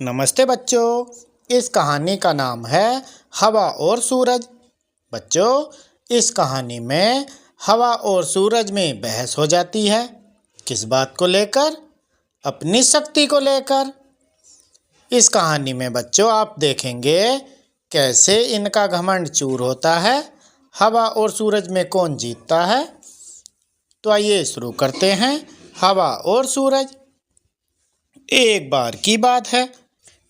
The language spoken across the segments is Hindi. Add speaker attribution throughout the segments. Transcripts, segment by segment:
Speaker 1: नमस्ते बच्चों। इस कहानी का नाम है हवा और सूरज। बच्चों, इस कहानी में हवा और सूरज में बहस हो जाती है। किस बात को लेकर? अपनी शक्ति को लेकर। इस कहानी में बच्चों आप देखेंगे कैसे इनका घमंड चूर होता है। हवा और सूरज में कौन जीतता है। तो आइए शुरू करते हैं। हवा और सूरज। एक बार की बात है,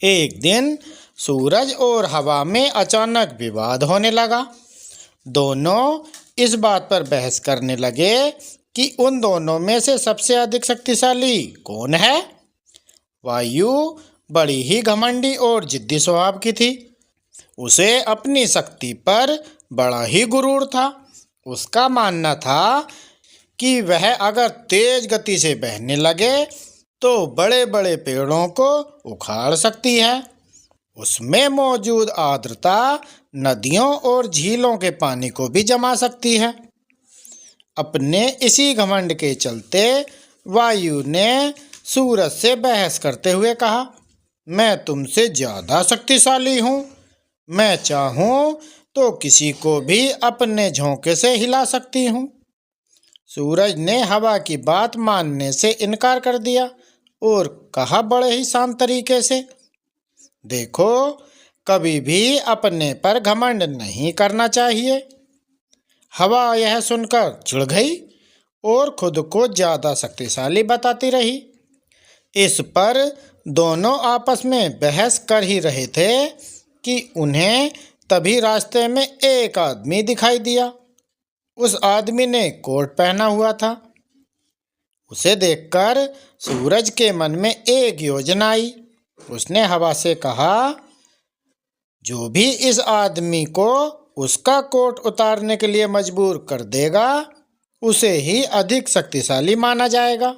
Speaker 1: एक दिन सूरज और हवा में अचानक विवाद होने लगा। दोनों इस बात पर बहस करने लगे कि उन दोनों में से सबसे अधिक शक्तिशाली कौन है। वायु बड़ी ही घमंडी और जिद्दी स्वभाव की थी। उसे अपनी शक्ति पर बड़ा ही गुरूर था। उसका मानना था कि वह अगर तेज गति से बहने लगे तो बड़े बड़े पेड़ों को उखाड़ सकती है। उसमें मौजूद आर्द्रता नदियों और झीलों के पानी को भी जमा सकती है। अपने इसी घमंड के चलते वायु ने सूरज से बहस करते हुए कहा, मैं तुमसे ज़्यादा शक्तिशाली हूँ। मैं चाहूँ तो किसी को भी अपने झोंके से हिला सकती हूँ। सूरज ने हवा की बात मानने से इनकार कर दिया और कहा बड़े ही शांत तरीके से, देखो, कभी भी अपने पर घमंड नहीं करना चाहिए। हवा यह सुनकर चिढ़ गई और खुद को ज़्यादा शक्तिशाली बताती रही। इस पर दोनों आपस में बहस कर ही रहे थे कि उन्हें तभी रास्ते में एक आदमी दिखाई दिया। उस आदमी ने कोट पहना हुआ था। उसे देखकर सूरज के मन में एक योजना आई। उसने हवा से कहा, जो भी इस आदमी को उसका कोट उतारने के लिए मजबूर कर देगा उसे ही अधिक शक्तिशाली माना जाएगा।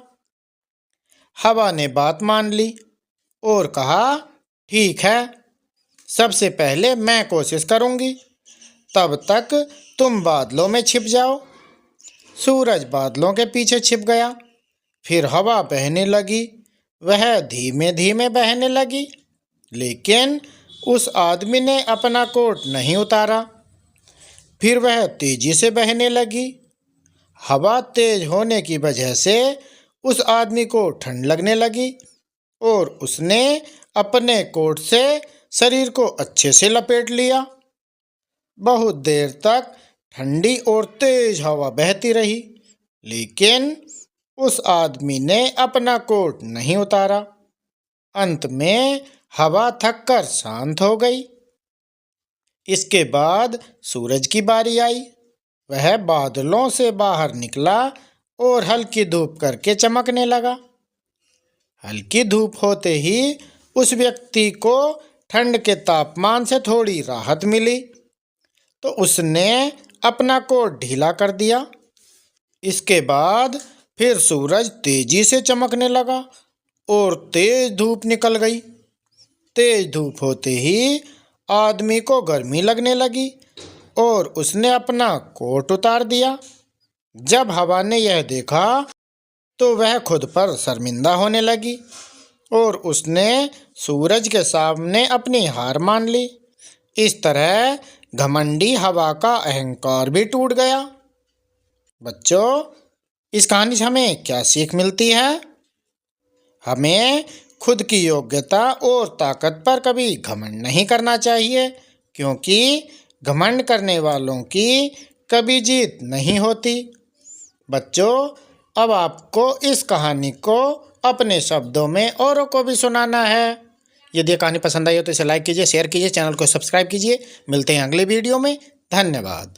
Speaker 1: हवा ने बात मान ली और कहा, ठीक है, सबसे पहले मैं कोशिश करूंगी, तब तक तुम बादलों में छिप जाओ। सूरज बादलों के पीछे छिप गया। फिर हवा बहने लगी। वह धीमे धीमे बहने लगी, लेकिन उस आदमी ने अपना कोट नहीं उतारा। फिर वह तेजी से बहने लगी। हवा तेज होने की वजह से उस आदमी को ठंड लगने लगी और उसने अपने कोट से शरीर को अच्छे से लपेट लिया। बहुत देर तक ठंडी और तेज हवा बहती रही, लेकिन उस आदमी ने अपना कोट नहीं उतारा। अंत में हवा थककर शांत हो गई। इसके बाद सूरज की बारी आई। वह बादलों से बाहर निकला और हल्की धूप करके चमकने लगा। हल्की धूप होते ही उस व्यक्ति को ठंड के तापमान से थोड़ी राहत मिली, तो उसने अपना कोट ढीला कर दिया। इसके बाद फिर सूरज तेजी से चमकने लगा और तेज धूप निकल गई। तेज धूप होते ही आदमी को गर्मी लगने लगी और उसने अपना कोट उतार दिया। जब हवा ने यह देखा तो वह खुद पर शर्मिंदा होने लगी और उसने सूरज के सामने अपनी हार मान ली। इस तरह घमंडी हवा का अहंकार भी टूट गया। बच्चों, इस कहानी से हमें क्या सीख मिलती है? हमें खुद की योग्यता और ताकत पर कभी घमंड नहीं करना चाहिए, क्योंकि घमंड करने वालों की कभी जीत नहीं होती। बच्चों, अब आपको इस कहानी को अपने शब्दों में औरों को भी सुनाना है। यदि ये कहानी पसंद आई हो तो इसे लाइक कीजिए, शेयर कीजिए, चैनल को सब्सक्राइब कीजिए। मिलते हैं अगले वीडियो में। धन्यवाद।